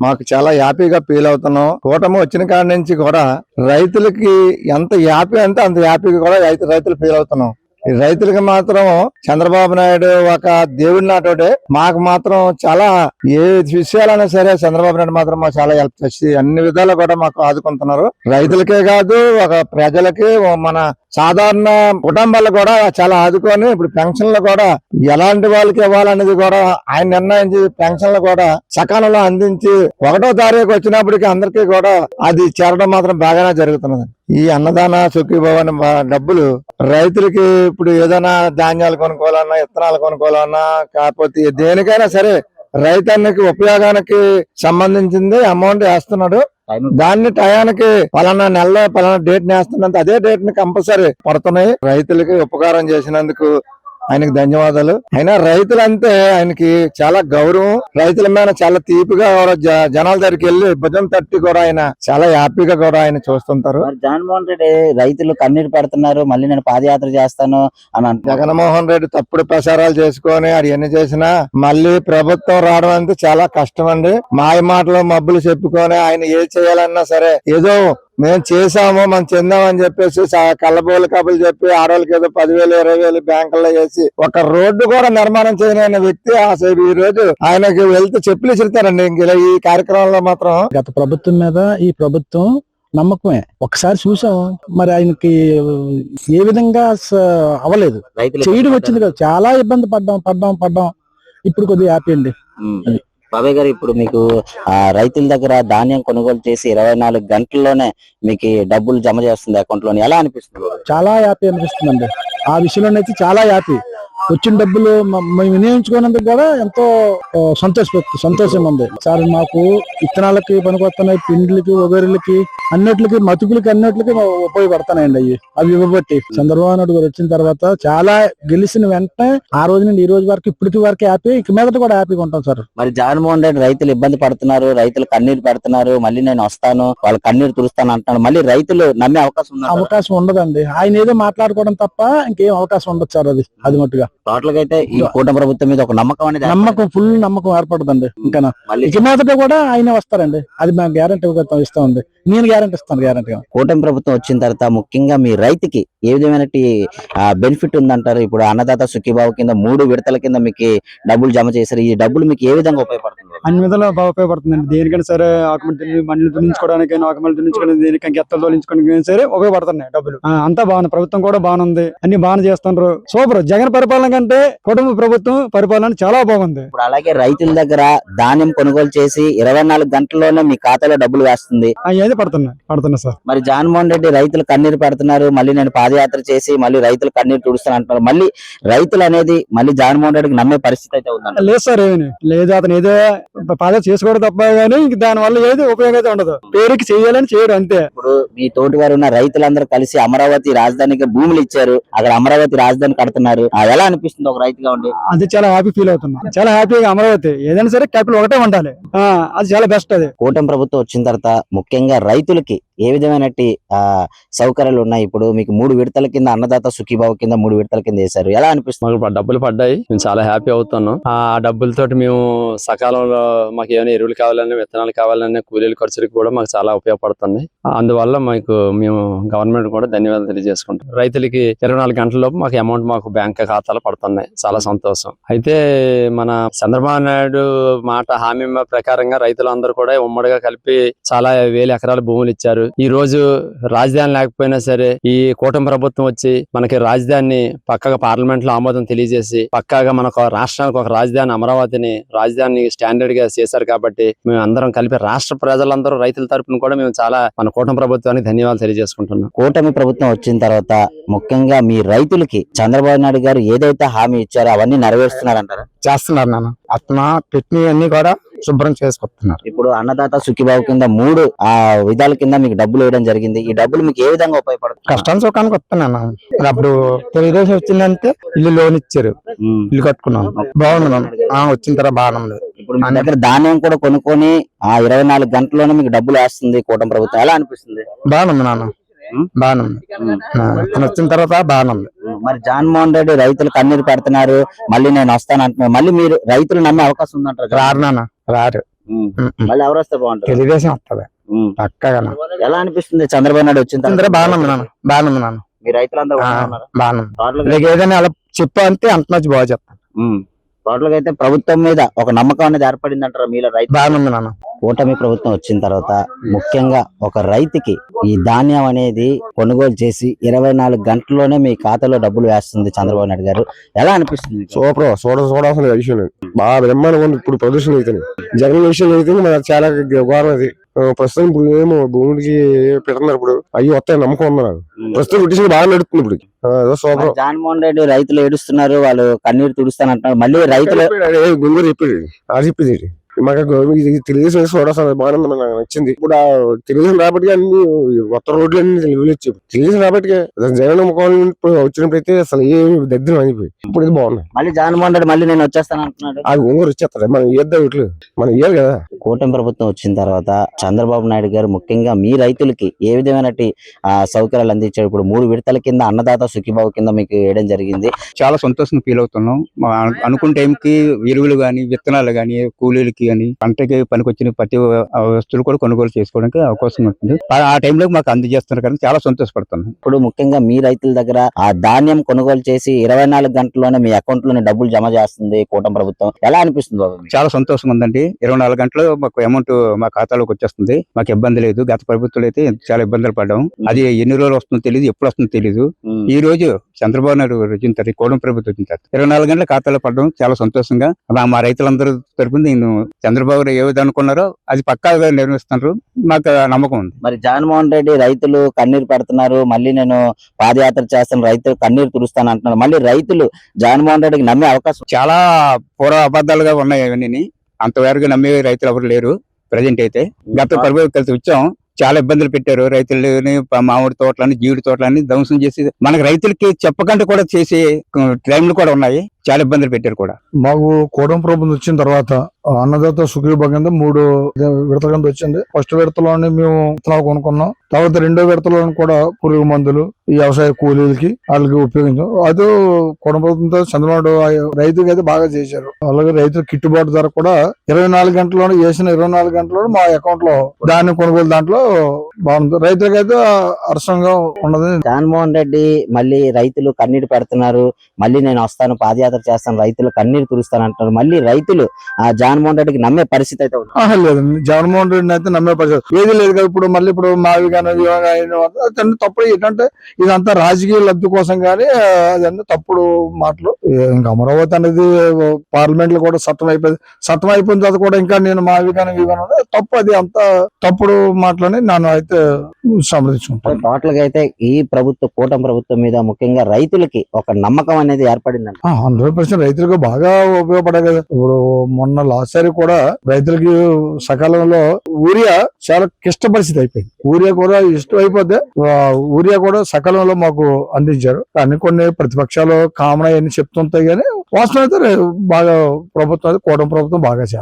మాకు చాలా హ్యాపీగా ఫీల్ అవుతున్నాం. కూటమి వచ్చిన కాడి నుంచి కూడా రైతులకి ఎంత హ్యాపీ అంటే అంత హ్యాపీగా కూడా రైతులు ఫీల్ అవుతున్నాం. ఈ రైతులకి మాత్రం చంద్రబాబు నాయుడు ఒక దేవుడి నాటోడే. మాకు మాత్రం చాలా ఏ విషయాలైనా సరే చంద్రబాబు నాయుడు మాత్రం మాకు చాలా హెల్ప్ చేసి అన్ని విధాలు కూడా మాకు ఆదుకుంటున్నారు. రైతులకే కాదు, ఒక ప్రజలకి, మన సాధారణ కుటుంబాలు కూడా చాలా ఆదుకొని ఇప్పుడు పెన్షన్లు కూడా ఎలాంటి వాళ్ళకి ఇవ్వాలనేది కూడా ఆయన నిర్ణయించి పెన్షన్లు కూడా సకాలంలో అందించి 1వ తారీఖు వచ్చినప్పటికీ అందరికీ కూడా అది చేరడం మాత్రం బాగానే జరుగుతున్నది. ఈ అన్నదాన సుఖీభవ డబ్బులు రైతులకి ఇప్పుడు ఏదైనా ధాన్యాలు కొనుక్కోవాలన్నా, విత్తనాలు కొనుక్కోవాలన్నా, కాకపోతే దేనికైనా సరే రైతానికి ఉపయోగానికి సంబంధించింది అమౌంట్ వేస్తున్నాడు. దాన్ని టయానికి పలానా నెలలో పలానా డేట్ వేస్తున్నంత అదే డేట్ ని కంపల్సరీ పడుతున్నాయి. రైతులకి ఉపకారం చేసినందుకు ఆయనకి ధన్యవాదాలు. అయినా రైతులంటే ఆయనకి చాలా గౌరవం. రైతుల మీద చాలా తీపిగా జనాల దగ్గరికి వెళ్ళి భుజం తట్టి కూడా ఆయన చాలా హ్యాపీగా కూడా ఆయన చూస్తుంటారు. జగన్మోహన్ రెడ్డి రైతులు కన్నీరు పెడుతున్నారు, మళ్ళీ నేను పాదయాత్ర చేస్తాను అని అంటారు. జగన్మోహన్ రెడ్డి తప్పుడు ప్రచారాలు చేసుకొని అది ఎన్ని చేసినా మళ్ళీ ప్రభుత్వం రావడం అంటే చాలా కష్టం అండి. మాయ మాటలు మబ్బులు చెప్పుకొని ఆయన ఏది చేయాలన్నా సరే ఏదో మేము చేసాము, మనం చెందామని చెప్పేసి కళ్ళబోలు కబులు చెప్పి ఆడవాళ్ళకి ఏదో 10,000 20,000 బ్యాంకుల్లో వేసి ఒక రోడ్డు కూడా నిర్మాణం చేయలేని వ్యక్తి అసలు ఈ రోజు ఆయనకి వెళ్తే చెప్పులు ఇచ్చుతారండి. ఇంక ఈ కార్యక్రమంలో మాత్రం గత ప్రభుత్వం మీద ఈ ప్రభుత్వం నమ్మకమే. ఒకసారి చూసాం, మరి ఆయనకి ఏ విధంగా అవ్వలేదు, చేయడం వచ్చింది కదా, చాలా ఇబ్బంది పడ్డాం. ఇప్పుడు కొద్దిగా హ్యాపీ అండి. బాబాయ్ గారు, ఇప్పుడు మీకు రైతుల దగ్గర ధాన్యం కొనుగోలు చేసి 24 గంటల్లోనే మీకు డబ్బులు జమ చేస్తుంది అకౌంట్ లోని, ఎలా అనిపిస్తుంది? చాలా హ్యాపీ అనిపిస్తుందండి. ఆ విషయంలోనైతే చాలా హ్యాపీ. వచ్చిన డబ్బులు మేము వినియోగించుకున్నందుకు కూడా ఎంతో సంతోషంగా ఉంది. సార్ మాకు విత్తనాలకి పనికొస్తున్నాయి, పిండిలకి, వగరులకి, అన్నిటికి, మతుకులకి, అన్నిటికి ఉపయోగపడతాయండి. అవి ఇవ్వబట్టి చంద్రబాబు నాయుడు గారు వచ్చిన తర్వాత చాలా గెలిచిన వెంటనే ఆ రోజు నుండి ఈ రోజు వరకు ఇప్పటికి వరకు హ్యాపీ, ఇక మీదట కూడా హ్యాపీగా ఉంటాం సార్. మరి జగన్మోహన్ రెడ్డి రైతులు ఇబ్బంది పడుతున్నారు, రైతులు కన్నీరు పెడుతున్నారు, మళ్ళీ నేను వస్తాను, వాళ్ళ కన్నీరు తుడుస్తాను అంటున్నారు. మళ్ళీ రైతులు నమ్మే అవకాశం ఉండదండి. ఆయన ఏదో మాట్లాడుకోవడం తప్ప ఇంకేం అవకాశం ఉండదు సార్. అది మట్టుగా టోటల్ గా అయితే ఈ కూటమి ప్రభుత్వం మీద ఒక నమ్మకం ఫుల్ నమ్మకం ఏర్పడుతుంది. ఇంకా ఇక మీదట కూడా ఆయనే వస్తారండి. అది మేము గ్యారంటీ ఇస్తామండి. నేను గ్యారంటీ ఇస్తాను, గ్యారంటీగా. కూటమి ప్రభుత్వం వచ్చిన తర్వాత ముఖ్యంగా మీ రైతుకి ఏ విధమైన బెనిఫిట్ ఉందంటారు? ఇప్పుడు అన్నదాత సుఖీభావ కింద 3 విడతల కింద మీకు డబ్బులు జమ చేశారు. ఈ డబ్బులు మీకు ఏ విధంగా ఉపయోగపడుతుంది? అన్ని విధాలుగా బాగా ఉపయోగపడుతుందండి. దేనికైనా సరే, ఆకుమతి మండలి దున్నించుకోవడానికి, ఆకుమతి దున్నించుకోవడానికి, దేనికైనా గెత్తలు తోలించుకోవడానికి సరే ఉపయోగపడుతున్నాయి డబ్బులు. అంతా బాగుంది. ప్రభుత్వం కూడా బాగుంది, అన్ని బాగా చేస్తున్నారు. సూపర్. జగన్ పరిపాలన కంటే కుటుంబ ప్రభుత్వం పరిపాలన చాలా బాగుంది. ఇప్పుడు అలాగే రైతుల దగ్గర ధాన్యం కొనుగోలు చేసి 24 గంటల్లోనే మీ ఖాతాలో డబ్బులు వేస్తుంది. ఏది పడుతున్నాయి సార్. మరి జగన్మోహన్ రెడ్డి రైతులు కన్నీరు పెడుతున్నారు, మళ్ళీ నేను పాదయాత్ర చేసి మళ్ళీ రైతులు కన్నీరు తుడుస్తాను అంటున్నారు. మళ్ళీ రైతులు అనేది మళ్ళీ జగన్మోహన్ రెడ్డికి నమ్మే పరిస్థితి అయితే ఉందండి? లేదు సార్, ఏమీ లేదు. అతను ఏదో పాదయాత్ర చేసుకోవడం తప్ప కానీ దాని వల్ల ఏది ఉపయోగం అయితే ఉండదు. పేరుకి చేయాలని చేయరు అంతే. ఇప్పుడు మీ తోటి వారు ఉన్న రైతులందరూ కలిసి అమరావతి రాజధానికి భూములు ఇచ్చారు, అక్కడ అమరావతి రాజధాని కడుతున్నారు. ఎలా అనిపిస్తుంది ఒక రైతుగా ఉండి? అది చాలా హ్యాపీ ఫీల్ అవుతున్నా. చాలా హ్యాపీగా అమరావతి ఏదైనా సరే క్యాపిటల్ ఒకటే ఉండాలి. అది చాలా బెస్ట్. అది కూటమి ప్రభుత్వం వచ్చిన తర్వాత ముఖ్యంగా రైతులకి ఏ విధమైన సౌకర్యాలు ఉన్నాయి? ఇప్పుడు మీకు 3 విడతల కింద అన్నదాత సుఖీభావ కింద 3 విడతల కింద వేశారు. ఎలా అనిపిస్తుంది? మాకు డబ్బులు పడ్డాయి, మేము చాలా హ్యాపీ అవుతున్నాం. ఆ డబ్బులతోటి మేము సకాలంలో మాకు ఏమైనా ఎరువులు కావాలన్నా, విత్తనాలు కావాలన్నా, కూలీల ఖర్చులకు కూడా మాకు చాలా ఉపయోగపడుతున్నాయి. అందువల్ల మేము గవర్నమెంట్ కూడా ధన్యవాదాలు తెలియజేసుకుంటాం. రైతులకి 24 గంటలలోపు మాకు అమౌంట్ మాకు బ్యాంక్ ఖాతాలో పడుతున్నాయి. చాలా సంతోషం. అయితే మన చంద్రబాబు నాయుడు మాట హామీ ప్రకారంగా రైతులందరూ కూడా ఉమ్మడిగా కలిపి చాలా వేల ఎకరాల భూములు ఇచ్చారు. ఈ రోజు రాజధాని లేకపోయినా సరే ఈ కూటమి ప్రభుత్వం వచ్చి మనకి రాజధాని పక్కగా పార్లమెంట్ లో ఆమోదం తెలియజేసి పక్కాగా మనకు రాష్ట్రానికి ఒక రాజధాని అమరావతిని రాజధాని స్టాండర్డ్ గా చేశారు. కాబట్టి మేము అందరం కలిపి రాష్ట్ర ప్రజలందరూ రైతుల తరపున కూడా మేము చాలా మన కూటమి ప్రభుత్వానికి ధన్యవాదాలు తెలియజేసుకుంటున్నాం. కూటమి ప్రభుత్వం వచ్చిన తర్వాత ముఖ్యంగా మీ రైతులకి చంద్రబాబు నాయుడు గారు ఏదైతే హామీ ఇచ్చారో అవన్నీ నెరవేరుస్తున్నారంటారా? చేస్తున్నారు నాన్న. అతను పెట్టినవన్నీ కూడా శుభ్రం చేసుకుంటున్నారు. ఇప్పుడు అన్నదాత సుఖీభావ కింద 3 విధాల కింద మీకు డబ్బులు వేయడం జరిగింది. ఈ డబ్బులు మీకు ఏ విధంగా ఉపయోగపడుతుంది? కష్టం సుఖానికి వస్తున్నాను. అప్పుడు తెలుగుదేశం వచ్చిందంటే ఇల్లు లోన్ ఇచ్చారు, ఇల్లు కట్టుకున్నాను. బాగుంది. వచ్చిన తర్వాత బాగుంది. ఇప్పుడు మన దగ్గర ధాన్యం కూడా కొనుక్కొని 24 గంటల్లోనే మీకు డబ్బులు వేస్తుంది కూటమి ప్రభుత్వం. ఎలా అనిపిస్తుంది? బాగుంది నాన్న, బాగుంది. వచ్చిన తర్వాత బాగుంది. మరి జగన్మోహన్ రెడ్డి రైతులు కన్నీరు పెడుతున్నారు, మళ్ళీ నేను వస్తాను అంటున్నారు. మళ్ళీ మీరు రైతులు నమ్మే అవకాశం ఉందంటారు? రారు నాన్న, రారు. మళ్ళీ ఎవరు వస్తే బాగుంటుంది? తెలుగుదేశం వస్తుంది పక్కగా. ఎలా అనిపిస్తుంది చంద్రబాబు నాయుడు వచ్చిన తర్వాత? బాగున్నాను నాన్న, మీ రైతులందరూ బాగున్నారా? బాగున్నాను. తోటలకు ఏదైనా అలా చెప్పా అంతే అంత మంచి బాగా చెప్తాను. తోటలకు అయితే ప్రభుత్వం మీద ఒక నమ్మకం అనేది ఏర్పడింది అంటారా మీలో రైతు? బాగుంది నాన్న. కూటమి ప్రభుత్వం వచ్చిన తర్వాత ముఖ్యంగా ఒక రైతుకి ఈ ధాన్యం అనేది కొనుగోలు చేసి 24 గంటల్లోనే మీ ఖాతాలో డబ్బులు వేస్తుంది చంద్రబాబు నాయుడు గారు. ఎలా అనిపిస్తుంది? సూపర్ చూడాల్సిన విషయం లేదు. బాగా బ్రహ్మాండంగా ఉంది. ఇప్పుడు ప్రదర్శన అయితే జగన్ విషయం అయితే మనకు చాలా ఘోరం అది. ప్రస్తుతం ఇప్పుడు ఏమో భూమికి పెడుతున్నారు. ఇప్పుడు అయ్యి వస్తాయి నమ్మకం ఉంది నాకు. ప్రస్తుతం బ్రిటిష్ బాగా నడుస్తుంది ఇప్పుడు. సూపర్. జగన్మోహన్ రెడ్డి రైతులు ఏడుస్తున్నారు, వాళ్ళు కన్నీరు తుడుస్తానంటున్నారు. మళ్ళీ రైతులు గుంగూరు చెప్పాడు అది చెప్పింది. మాకు తెలుగుదేశం చూడాల్సిన బాగా నాకు నచ్చింది. ఇప్పుడు ఆ తెలుగుదేశం రాబట్టి అన్ని కొత్త రోడ్లు అన్ని వచ్చాయి. తెలుగుదేశం రాబట్టి జగన్ ముఖం ఇప్పుడు వచ్చినప్పుడు అయితే అసలు ఏ దరిద్రం అయిపోయి ఇప్పుడు ఇది బాగున్నాయి. మళ్ళీ జగన్మోహన్ రెడ్డి మళ్ళీ నేను వచ్చేస్తాను అంటున్నాడు. అది గుంగూరు వచ్చేస్తారు. మనం ఏద్దాం ఇట్లు మనం ఇయ్యాలి కదా. కూటమి ప్రభుత్వం వచ్చిన తర్వాత చంద్రబాబు నాయుడు గారు ముఖ్యంగా మీ రైతులకి ఏ విధమైన సౌకర్యాలు అందించారు? ఇప్పుడు 3 విడతల కింద అన్నదాత సుఖీబాబు కింద మీకు వేయడం జరిగింది. చాలా సంతోషంగా ఫీల్ అవుతున్నాం. అనుకున్న టైంకి ఎరువులు గాని, విత్తనాలు గాని, కూలీలకి గాని, పంటకి పనికొచ్చిన ప్రతి వస్తువులు కూడా కొనుగోలు చేసుకోవడానికి అవకాశం ఉంటుంది. ఆ టైంలో మాకు అందజేస్తున్నారు కానీ చాలా సంతోషపడుతున్నాం. ఇప్పుడు ముఖ్యంగా మీ రైతుల దగ్గర ఆ ధాన్యం కొనుగోలు చేసి 24 గంటల్లోనే మీ అకౌంట్ లోనే డబ్బులు జమ చేస్తుంది కూటమి ప్రభుత్వం. ఎలా అనిపిస్తుంది బాబు? చాలా సంతోషంగా ఉందండి. 24 గంటలు మాకు అమౌంట్ మా ఖాతాలోకి వచ్చేస్తుంది. మాకు ఇబ్బంది లేదు. గత ప్రభుత్వాలు అయితే చాలా ఇబ్బందులు పడ్డాం. అది ఎన్ని రోజులు వస్తుందో తెలియదు, ఎప్పుడు వస్తుందో తెలియదు. ఈ రోజు చంద్రబాబు నాయుడు వచ్చిన తర్వాత, కూటమి ప్రభుత్వం వచ్చిన తర్వాత 24 గంటల ఖాతాలో పడడం చాలా సంతోషంగా మా రైతులందరూ తరపున నేను చంద్రబాబు ఏ విధంగా అనుకున్నారో అది పక్కాగా నిర్వహిస్తున్నారు. మాకు నమ్మకం ఉంది. మరి జగన్మోహన్ రెడ్డి రైతులు కన్నీరు పెడుతున్నారు, మళ్ళీ నేను పాదయాత్ర చేస్తాను, రైతులు కన్నీరు తుడుస్తాను అంటున్నారు. మళ్ళీ రైతులు జగన్మోహన్ రెడ్డికి నమ్మే అవకాశం? చాలా పూర్వ అబద్ధాలుగా ఉన్నాయి అవన్నీ. అంతవరకు నమ్మే రైతులు ఎవరు లేరు ప్రజెంట్ అయితే. గత ప్రభుత్వం కలిసి వచ్చాం, చాలా ఇబ్బందులు పెట్టారు. రైతులని మామిడి తోటలని, జీడి తోటలని ధ్వంసం చేసి మనకు రైతులకి చెప్పకుండా కూడా చేసే టైంలు కూడా ఉన్నాయి. చాలా ఇబ్బందులు పెట్టారు కూడా. మాకు కూటమి ప్రభుత్వం వచ్చిన తర్వాత అన్నదాత సుఖీభాగ్యం కింద 3 విడతల కింద వచ్చింది. ఫస్ట్ విడతలోని మేము విత్తనాలు కొనుక్కున్నాం. తర్వాత 2వ విడతలోని కూడా పురుగు మందులు ఈ వ్యవసాయ కూలీలకి వాళ్ళకి ఉపయోగించాం. అది కూటమి ప్రభుత్వంతో చంద్రబాబు రైతుకి అయితే బాగా చేశారు. అలాగే రైతుల గిట్టుబాటు ధర కూడా 24 గంటల్లోనే వేసిన 24 గంటల్లోనే మా అకౌంట్ లో ధాన్యం కొనుగోలు దాంట్లో బాగుంది. రైతులకైతే అర్సంగా ఉన్నది. జగన్మోహన్ రెడ్డి మళ్ళీ రైతులు కన్నీరు పెడుతున్నారు, మళ్ళీ నేను వస్తాను పాదయాత్ర చేస్తాను, రైతులు కన్నీరు తుడుస్తాను అంటున్నారు. మళ్ళీ రైతులు ఆ జగన్మోహన్ రెడ్డికి నమ్మే పరిస్థితి అయితే ఉంది? లేదండి, జగన్మోహన్ రెడ్డిని అయితే నమ్మే పరిస్థితి ఏది లేదు కదా. ఇప్పుడు మళ్ళీ ఇప్పుడు మావి కానీ తప్పుడు ఏంటంటే ఇదంతా రాజకీయ లబ్ధి కోసం కానీ అదన్నీ తప్పుడు మాటలు. ఇంకా అమరావతి అనేది పార్లమెంట్ లో కూడా చట్టం అయిపోయిన తర్వాత కూడా ఇంకా నేను మావి కానీ తప్పు, అది అంతా తప్పుడు మాటలని నన్ను అయితే సంప్రదించుకుంటాను. టోటల్ గా అయితే ఈ కూటమి ప్రభుత్వం మీద ముఖ్యంగా రైతులకి ఒక నమ్మకం అనేది ఏర్పడిందండి. 100% రైతులకు బాగా ఉపయోగపడే కదా. ఇప్పుడు మొన్న లాస్ట్ సారి కూడా రైతులకి సకాలంలో ఊరియా చాలా క్లిష్ట పరిస్థితి అయిపోయింది. ఊరియా కూడా ఇష్టం అయిపోతే ఊరియా కూడా సకాలంలో మాకు అందించారు. కానీ కొన్ని ప్రతిపక్షాలు కామన్ అవన్నీ చెప్తుంటాయి కానీ వాస్తవం అయితే బాగా ప్రభుత్వం కూటమి ప్రభుత్వం బాగా చేయాలి.